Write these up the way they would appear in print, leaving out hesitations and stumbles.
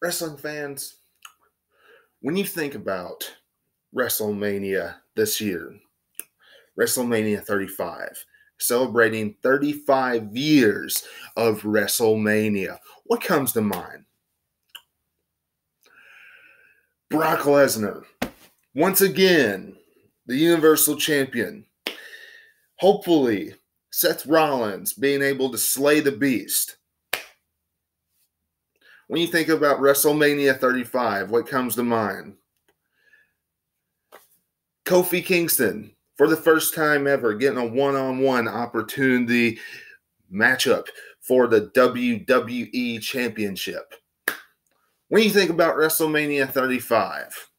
Wrestling fans, when you think about WrestleMania this year, WrestleMania 35, celebrating 35 years of WrestleMania, what comes to mind? Brock Lesnar, once again, the Universal Champion. Hopefully, Seth Rollins being able to slay the beast. When you think about WrestleMania 35, what comes to mind? Kofi Kingston, for the first time ever, getting a one-on-one opportunity matchup for the WWE Championship. When you think about WrestleMania 35,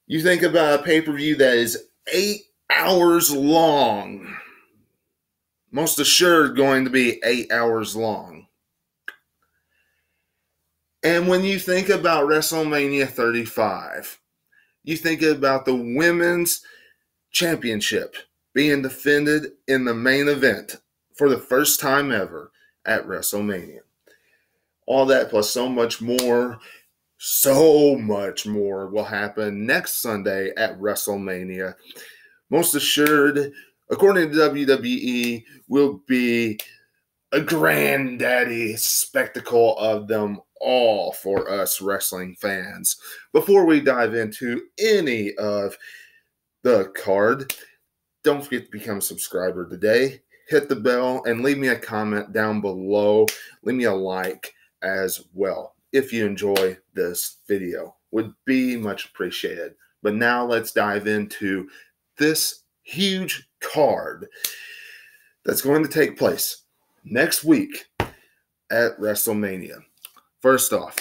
you think about a pay-per-view that is 8 hours long. Most assured going to be 8 hours long. And when you think about WrestleMania 35, you think about the Women's Championship being defended in the main event for the first time ever at WrestleMania. All that plus so much more will happen next Sunday at WrestleMania. Most assured, according to WWE, will be a granddaddy spectacle of them all for us wrestling fans. Before we dive into any of the card, don't forget to become a subscriber today. Hit the bell and leave me a comment down below. Leave me a like as well if you enjoy this video. Would be much appreciated. But now let's dive into this huge card that's going to take place next week at WrestleMania. First off,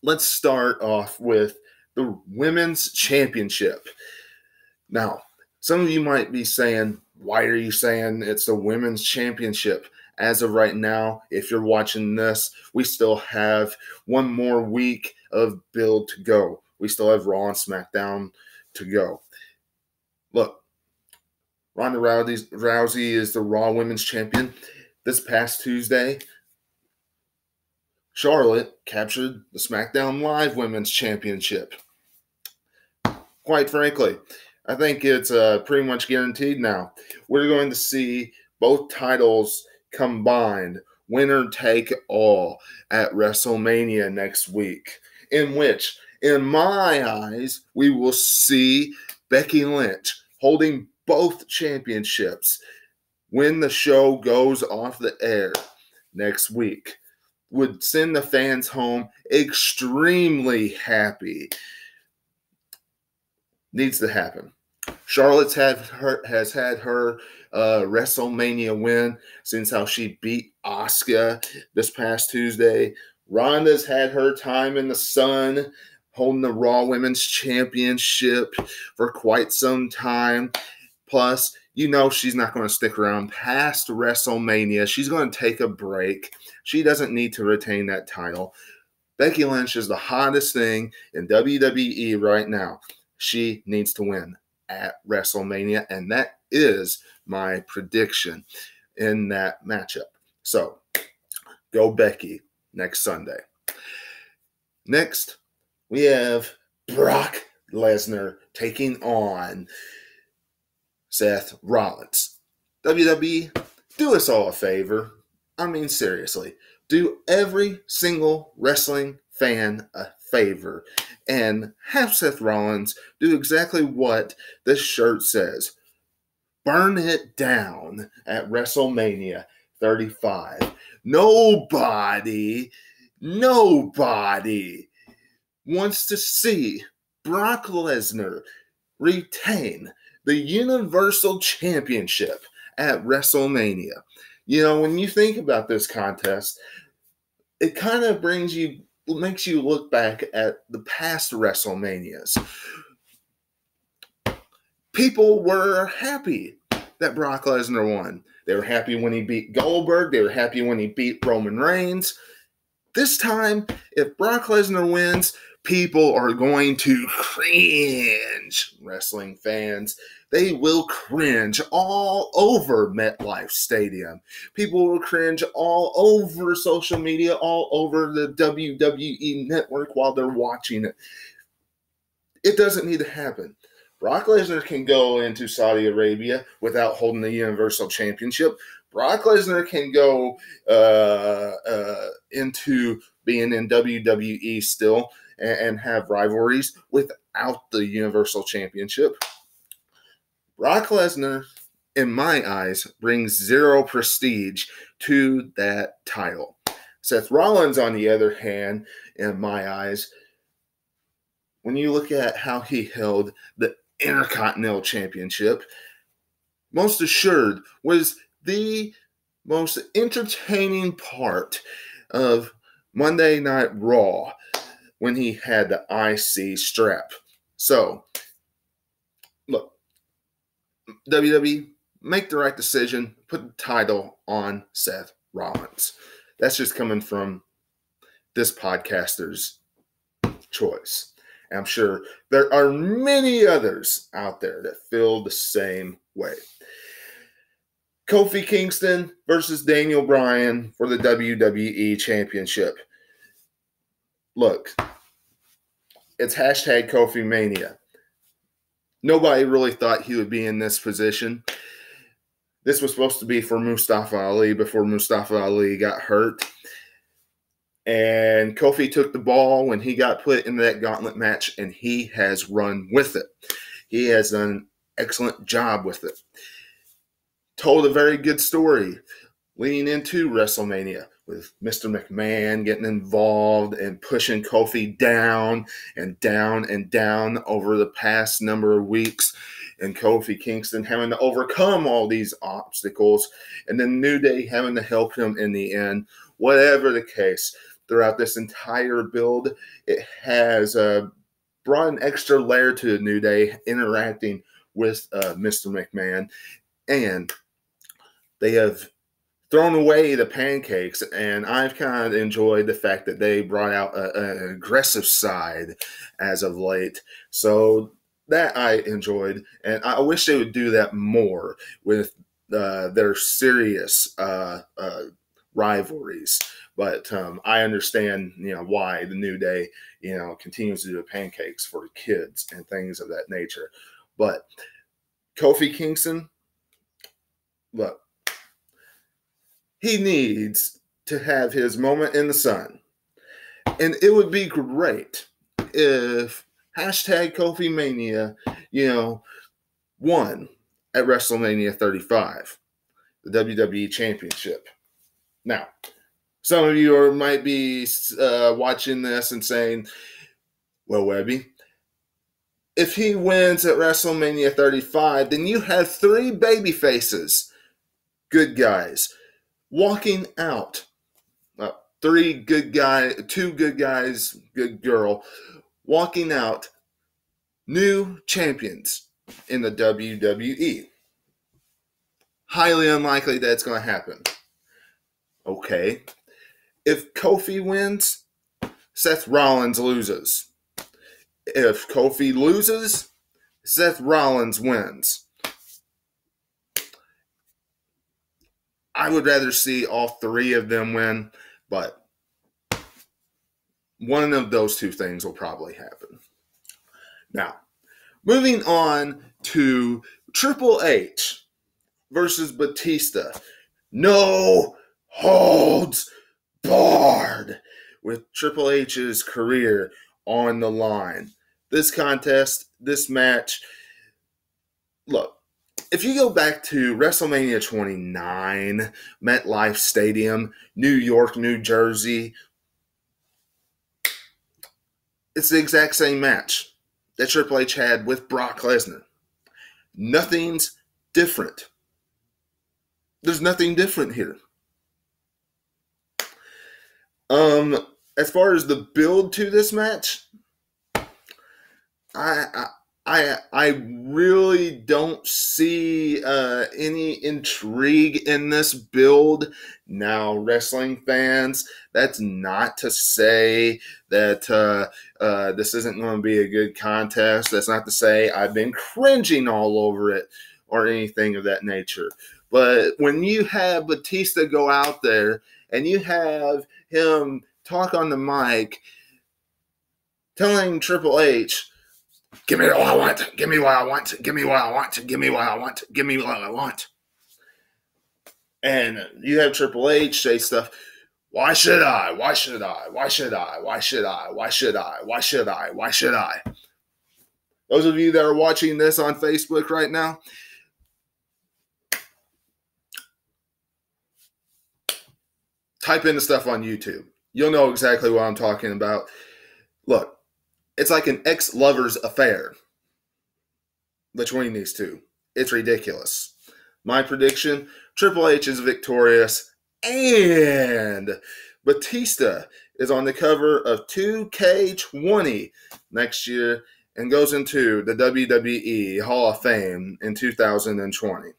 let's start off with the Women's Championship. Now, some of you might be saying, why are you saying it's the Women's Championship? As of right now, if you're watching this, we still have one more week of build to go. We still have Raw and SmackDown to go. Look, Ronda Rousey is the Raw Women's Champion. This past Tuesday, Charlotte captured the SmackDown Live Women's Championship. Quite frankly, I think it's pretty much guaranteed now. We're going to see both titles combined, winner take all, at WrestleMania next week, in which, in my eyes, we will see Becky Lynch holding both championships when the show goes off the air next week. Would send the fans home extremely happy. Needs to happen. Charlotte's has had her WrestleMania win since how she beat Asuka this past Tuesday. Ronda's had her time in the sun holding the Raw Women's Championship for quite some time. Plus, you know she's not going to stick around past WrestleMania. She's going to take a break. She doesn't need to retain that title. Becky Lynch is the hottest thing in WWE right now. She needs to win at WrestleMania, and that is my prediction in that matchup. So, go Becky next Sunday. Next, we have Brock Lesnar taking on Seth Rollins. WWE, do us all a favor. I mean, seriously, do every single wrestling fan a favor and have Seth Rollins do exactly what this shirt says. Burn it down at WrestleMania 35. Nobody wants to see Brock Lesnar retain the Universal Championship at WrestleMania. You know, when you think about this contest, it kind of makes you look back at the past WrestleManias. People were happy that Brock Lesnar won. They were happy when he beat Goldberg. They were happy when he beat Roman Reigns. This time, if Brock Lesnar wins, People are going to cringe, wrestling fans. They will cringe all over MetLife Stadium. People will cringe all over social media, all over the WWE network while they're watching it. It doesn't need to happen. Brock Lesnar can go into Saudi Arabia without holding the Universal Championship. Brock Lesnar can go into being in WWE still and have rivalries without the Universal Championship. Brock Lesnar, in my eyes, brings zero prestige to that title. Seth Rollins, on the other hand, in my eyes, when you look at how he held the Intercontinental Championship, most assured was the most entertaining part of Monday Night Raw when he had the IC strap. So, look, WWE, make the right decision. Put the title on Seth Rollins. That's just coming from this podcaster's choice. And I'm sure there are many others out there that feel the same way. Kofi Kingston versus Daniel Bryan for the WWE Championship. Look, it's hashtag Kofi Mania. Nobody really thought he would be in this position. This was supposed to be for Mustafa Ali before Mustafa Ali got hurt. And Kofi took the ball when he got put into that gauntlet match, and he has run with it. He has done an excellent job with it. Told a very good story leading into WrestleMania with Mr. McMahon getting involved and pushing Kofi down and down and down over the past number of weeks, and Kofi Kingston having to overcome all these obstacles, and then New Day having to help him in the end. Whatever the case, throughout this entire build, it has brought an extra layer to the New Day interacting with Mr. McMahon, and they have thrown away the pancakes, and I've kind of enjoyed the fact that they brought out an aggressive side as of late. So that I enjoyed, and I wish they would do that more with their serious rivalries. But I understand, why the New Day, continues to do the pancakes for kids and things of that nature. But Kofi Kingston, look, he needs to have his moment in the sun. And it would be great if hashtag Kofi Mania, won at WrestleMania 35, the WWE Championship. Now, some of you might be watching this and saying, well, Webby, if he wins at WrestleMania 35, then you have three baby faces, good guys, walking out. Three good guys, two good guys, good girl, walking out, new champions in the WWE. Highly unlikely that's going to happen. Okay. If Kofi wins, Seth Rollins loses. If Kofi loses, Seth Rollins wins. I would rather see all three of them win, but one of those two things will probably happen. Now, moving on to Triple H versus Batista. No holds barred, with Triple H's career on the line. This contest, this match, look, if you go back to WrestleMania 29, MetLife Stadium, New York, New Jersey, it's the exact same match that Triple H had with Brock Lesnar. Nothing's different. There's nothing different here. As far as the build to this match, I really don't see any intrigue in this build. Now, wrestling fans, that's not to say that this isn't going to be a good contest. That's not to say I've been cringing all over it or anything of that nature. But when you have Batista go out there and you have him talk on the mic telling Triple H, give me what I want. Give me what I want. Give me what I want. Give me what I want. Give me what I want. And you have Triple H say stuff. Why should I? Why should I? Why should I? Why should I? Why should I? Why should I? Why should I? Those of you that are watching this on Facebook right now, type in the stuff on YouTube. You'll know exactly what I'm talking about. Look, it's like an ex-lover's affair between these two. It's ridiculous. My prediction, Triple H is victorious, and Batista is on the cover of 2K20 next year and goes into the WWE Hall of Fame in 2020.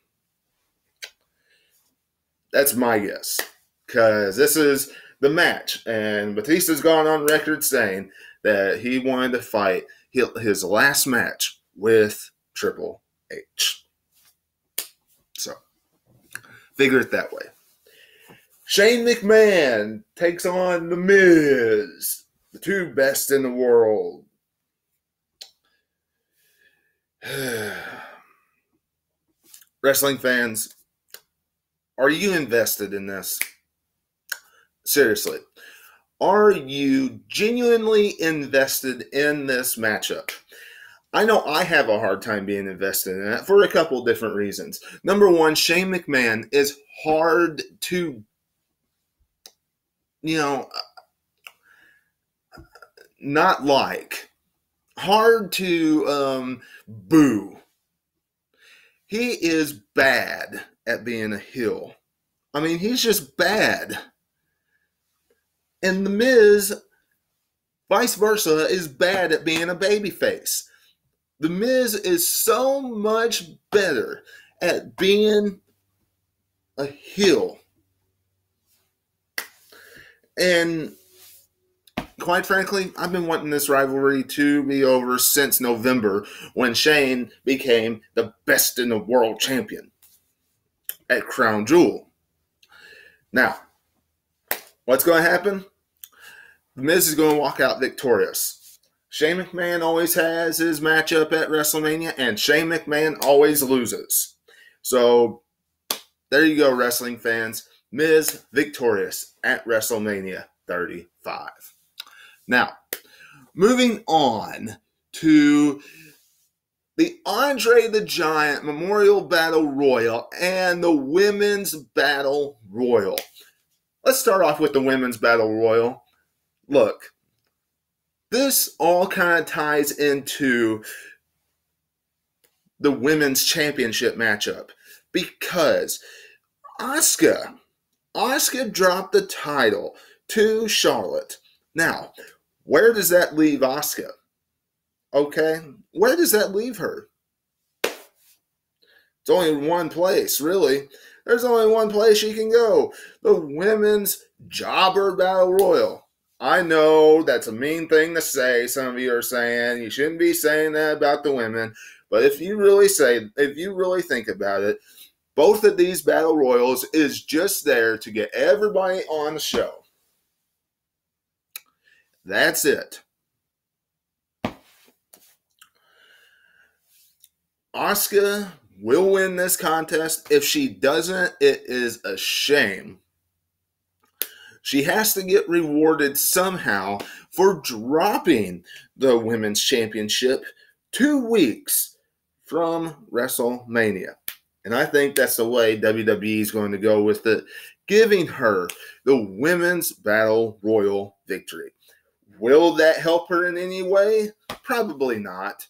That's my guess, because this is the match, and Batista's gone on record saying that he wanted to fight his last match with Triple H. So, figure it that way. Shane McMahon takes on The Miz, the two best in the world. Wrestling fans, are you invested in this? Seriously. Are you genuinely invested in this matchup? I know I have a hard time being invested in it for a couple of different reasons. Number one, Shane McMahon is hard to, not like. Hard to boo. He is bad at being a heel. I mean, he's just bad. And The Miz, vice versa, is bad at being a babyface. The Miz is so much better at being a heel. And quite frankly, I've been wanting this rivalry to be over since November, when Shane became the best in the world champion at Crown Jewel. Now, what's going to happen? The Miz is going to walk out victorious. Shane McMahon always has his matchup at WrestleMania, and Shane McMahon always loses. So, there you go, wrestling fans. Miz victorious at WrestleMania 35. Now, moving on to the Andre the Giant Memorial Battle Royal and the Women's Battle Royal. Let's start off with the Women's Battle Royal. Look, this all kind of ties into the Women's Championship matchup, because Asuka dropped the title to Charlotte. Now, where does that leave Asuka? Okay, where does that leave her? It's only one place, really. There's only one place she can go. The Women's Jobber Battle Royal. I know that's a mean thing to say. Some of you are saying you shouldn't be saying that about the women. But if you really think about it, both of these battle royals is just there to get everybody on the show. That's it. Asuka will win this contest. If she doesn't, it is a shame. She has to get rewarded somehow for dropping the Women's Championship 2 weeks from WrestleMania. And I think that's the way WWE is going to go with it, giving her the Women's Battle Royal victory. Will that help her in any way? Probably not.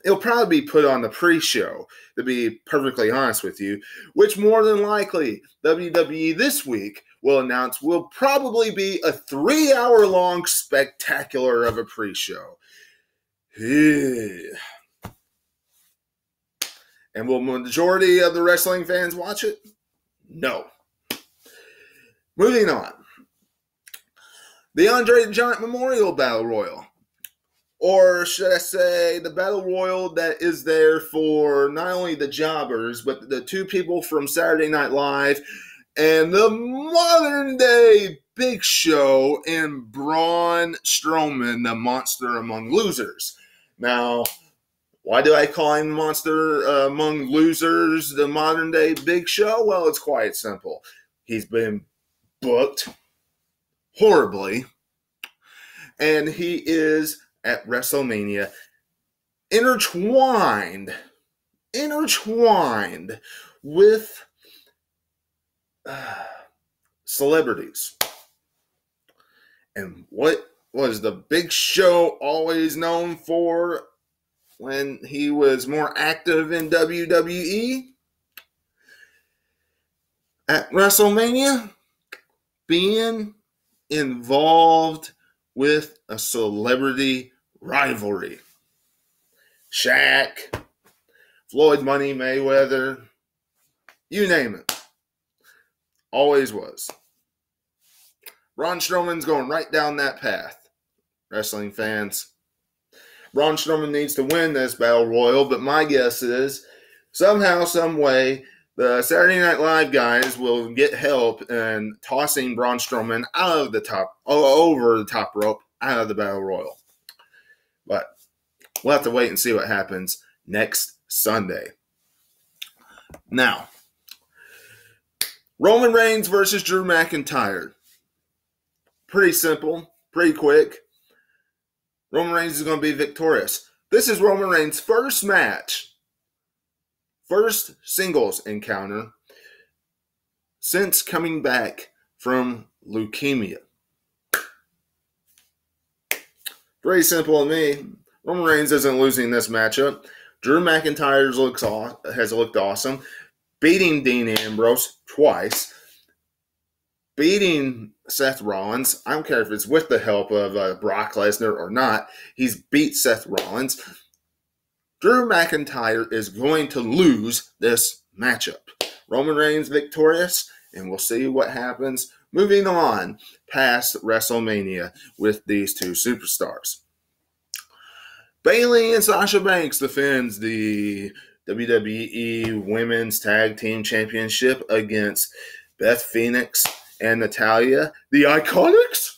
It'll probably be put on the pre-show, to be perfectly honest with you, which more than likely WWE this week will announce will probably be a 3-hour-long spectacular of a pre-show. And will majority of the wrestling fans watch it? No. Moving on. The Andre the Giant Memorial Battle Royal. Or should I say the Battle Royal that is there for not only the jobbers, but the two people from Saturday Night Live and the modern day Big Show and Braun Strowman, the monster among losers. Now, why do I call him monster among losers, the modern day Big Show? Well, it's quite simple. He's been booked horribly, and he is at WrestleMania intertwined with celebrities. And what was the Big Show always known for when he was more active in WWE? At WrestleMania, being involved with a celebrity rivalry. Shaq, Floyd Money Mayweather, you name it. Always was. Braun Strowman's going right down that path, wrestling fans. Braun Strowman needs to win this Battle Royal, but my guess is somehow, some way, the Saturday Night Live guys will get help in tossing Braun Strowman over the top rope, out of the Battle Royal. But we'll have to wait and see what happens next Sunday. Now, Roman Reigns versus Drew McIntyre. Pretty simple, pretty quick. Roman Reigns is going to be victorious. This is Roman Reigns' first match. First singles encounter since coming back from leukemia. Very simple to me. Roman Reigns isn't losing this matchup. Drew McIntyre has looked awesome. Beating Dean Ambrose twice. Beating Seth Rollins. I don't care if it's with the help of Brock Lesnar or not. He's beat Seth Rollins. Drew McIntyre is going to lose this matchup. Roman Reigns victorious, and we'll see what happens moving on past WrestleMania with these two superstars. Bayley and Sasha Banks defends the WWE Women's Tag Team Championship against Beth Phoenix and Natalya, the Iconics,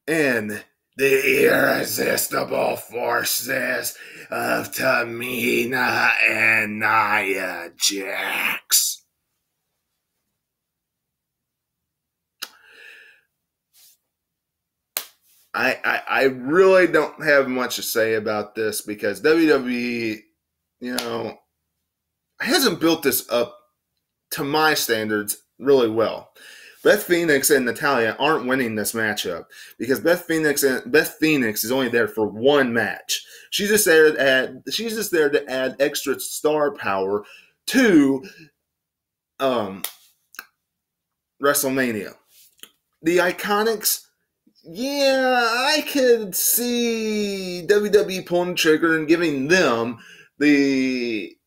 and the irresistible forces of Tamina and Nia Jax. I really don't have much to say about this because WWE, hasn't built this up to my standards really well. Beth Phoenix and Natalya aren't winning this matchup because Beth Phoenix is only there for one match. She's just there to add extra star power to WrestleMania. The Iconics, I could see WWE pulling the trigger and giving them the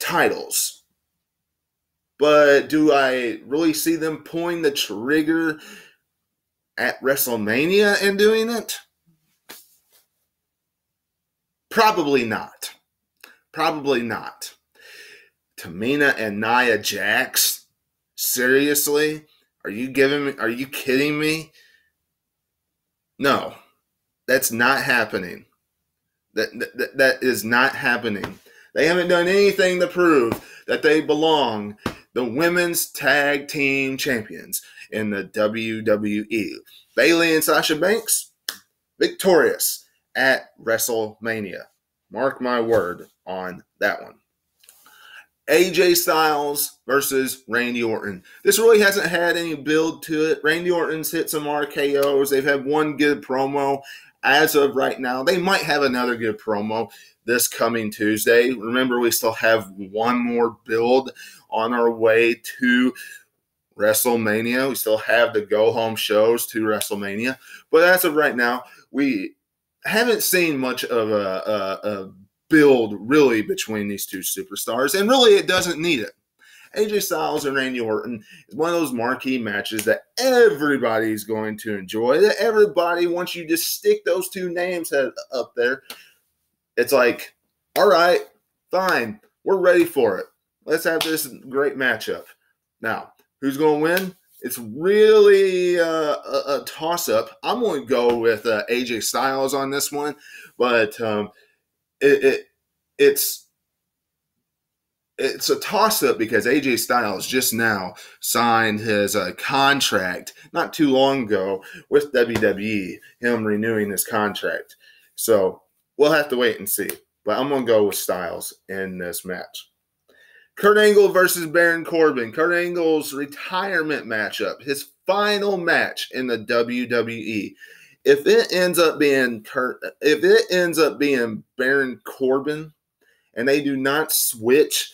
titles. But do I really see them pulling the trigger at WrestleMania and doing it? Probably not. Probably not. Tamina and Nia Jax? Seriously? Are you kidding me? No. That's not happening. That is not happening. They haven't done anything to prove that they belong the women's tag team champions in the WWE. Bayley and Sasha Banks, victorious at WrestleMania. Mark my word on that one. AJ Styles versus Randy Orton. This really hasn't had any build to it. Randy Orton's hit some RKOs. They've had one good promo as of right now. They might have another good promo this coming Tuesday. Remember, we still have one more build on our way to WrestleMania. We still have the go-home shows to WrestleMania. But as of right now, we haven't seen much of a build really between these two superstars, and really it doesn't need it. AJ Styles and Randy Orton is one of those marquee matches that everybody's going to enjoy. That everybody, once you just stick those two names up there, it's like, all right, fine, we're ready for it. Let's have this great matchup. Now, who's going to win? It's really a toss-up. I'm going to go with AJ Styles on this one, but it's a toss-up because AJ Styles just now signed his contract not too long ago with WWE, him renewing his contract. So we'll have to wait and see. But I'm going to go with Styles in this match. Kurt Angle versus Baron Corbin. Kurt Angle's retirement matchup, his final match in the WWE. If it ends up being Baron Corbin, and they do not switch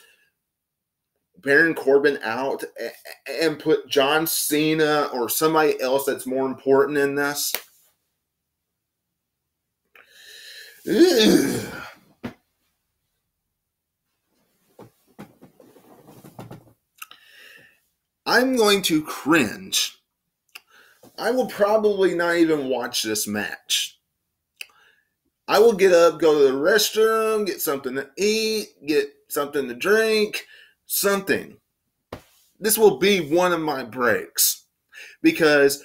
Baron Corbin out and put John Cena or somebody else that's more important in this, I'm going to cringe. I will probably not even watch this match. I will get up, go to the restroom, get something to eat, get something to drink, something. This will be one of my breaks because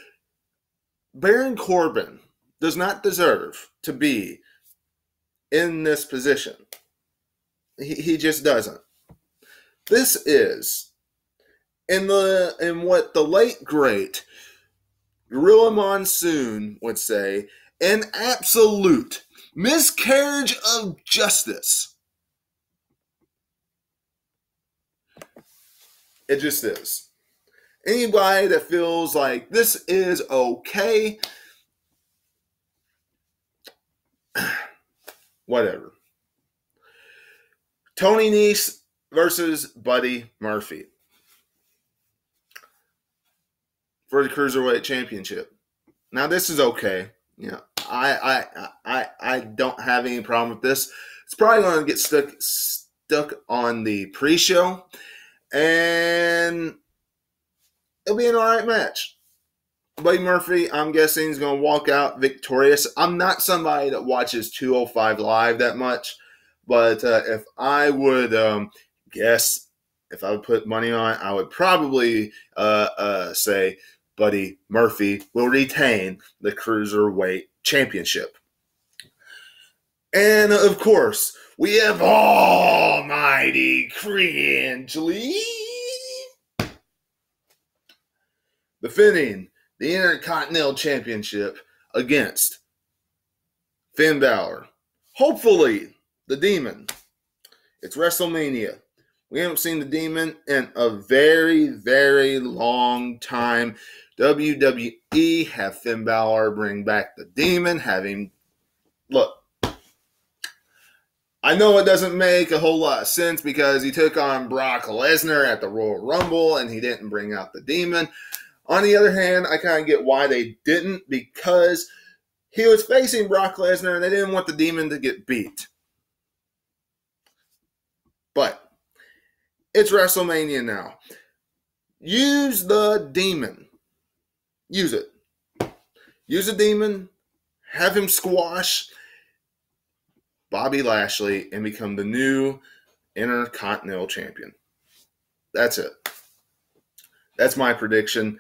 Baron Corbin does not deserve to be in this position. He just doesn't. This is in what the late great Gorilla Monsoon would say, an absolute miscarriage of justice. It just is. Anybody that feels like this is okay, whatever. Tony Nese versus Buddy Murphy for the Cruiserweight Championship. Now this is okay. You know, I don't have any problem with this. It's probably going to get stuck on the pre-show, and it'll be an all right match. Buddy Murphy, I'm guessing, is going to walk out victorious. I'm not somebody that watches 205 Live that much, but if I would guess, if I would put money on it, I would probably say Buddy Murphy will retain the Cruiserweight Championship. And, of course, we have Almighty Cringely defending the Intercontinental Championship against Finn Balor. Hopefully, the Demon. It's WrestleMania. We haven't seen the Demon in a very, very long time. WWE have Finn Balor bring back the Demon, have him... Look, I know it doesn't make a whole lot of sense because he took on Brock Lesnar at the Royal Rumble and he didn't bring out the Demon. On the other hand, I kind of get why they didn't, because he was facing Brock Lesnar and they didn't want the Demon to get beat. But it's WrestleMania now. Use the Demon. Use it. Use the Demon. Have him squash Bobby Lashley and become the new Intercontinental Champion. That's it. That's my prediction.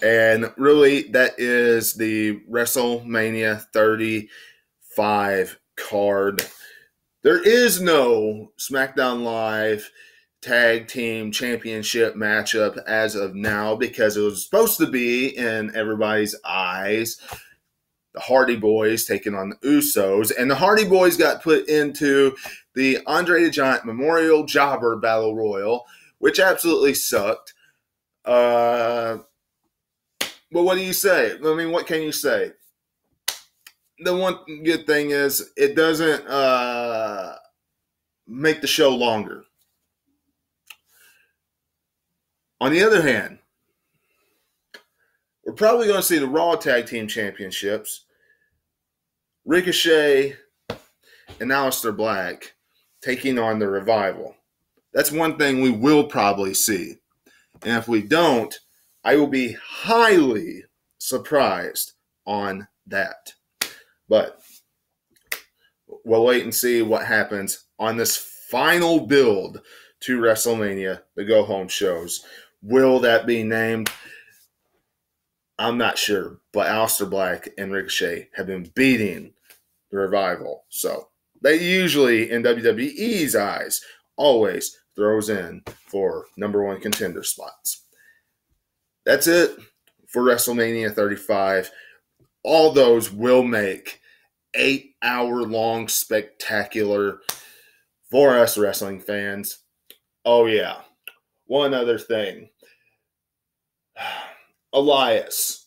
And really, that is the WrestleMania 35 card. There is no SmackDown Live Tag Team Championship matchup as of now because it was supposed to be, in everybody's eyes, the Hardy Boys taking on the Usos. And the Hardy Boys got put into the Andre the Giant Memorial Jobber Battle Royal, which absolutely sucked. But what do you say? I mean, what can you say? The one good thing is it doesn't make the show longer. On the other hand, we're probably going to see the Raw Tag Team Championships Ricochet and Aleister Black taking on the Revival. That's one thing we will probably see. And if we don't, I will be highly surprised on that. But we'll wait and see what happens on this final build to WrestleMania, the go-home shows. Will that be named? I'm not sure. But Aleister Black and Ricochet have been beating the Revival. So they usually, in WWE's eyes, always throws in for number one contender spots. That's it for WrestleMania 35. All those will make 8-hour-long spectacular for us wrestling fans. Oh, yeah. One other thing. Elias.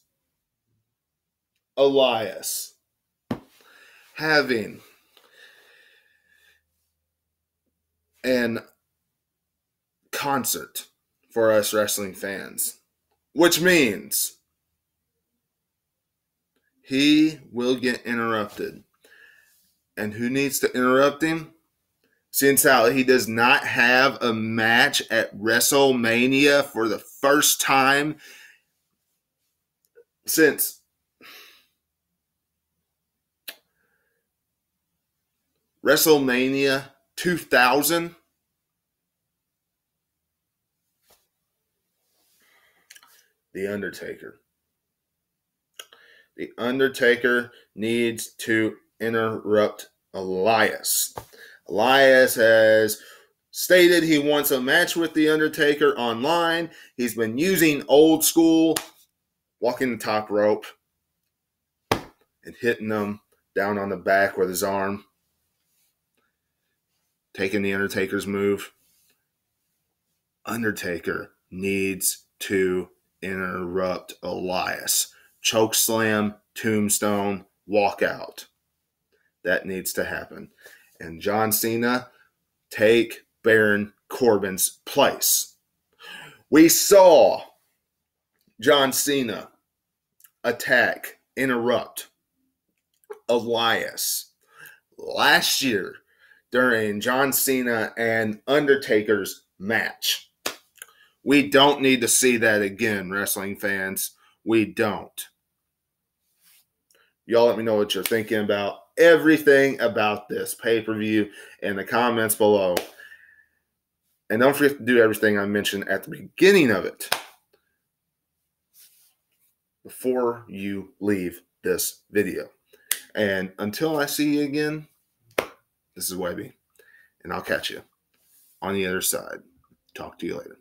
Having an concert for us wrestling fans, which means he will get interrupted. And who needs to interrupt him? Since how he does not have a match at WrestleMania for the first time since WrestleMania 2000. The Undertaker. The Undertaker needs to interrupt Elias. Elias has stated he wants a match with The Undertaker online. He's been using old school, walking the top rope and hitting them down on the back with his arm, taking The Undertaker's move. Undertaker needs to interrupt Elias. Choke slam, tombstone, walkout. That needs to happen. And John Cena, take Baron Corbin's place. We saw John Cena attack, interrupt Elias last year during John Cena and Undertaker's match. We don't need to see that again, wrestling fans. We don't. Y'all let me know what you're thinking about everything about this pay-per-view in the comments below. And don't forget to do everything I mentioned at the beginning of it before you leave this video. And until I see you again, this is Webby, and I'll catch you on the other side. Talk to you later.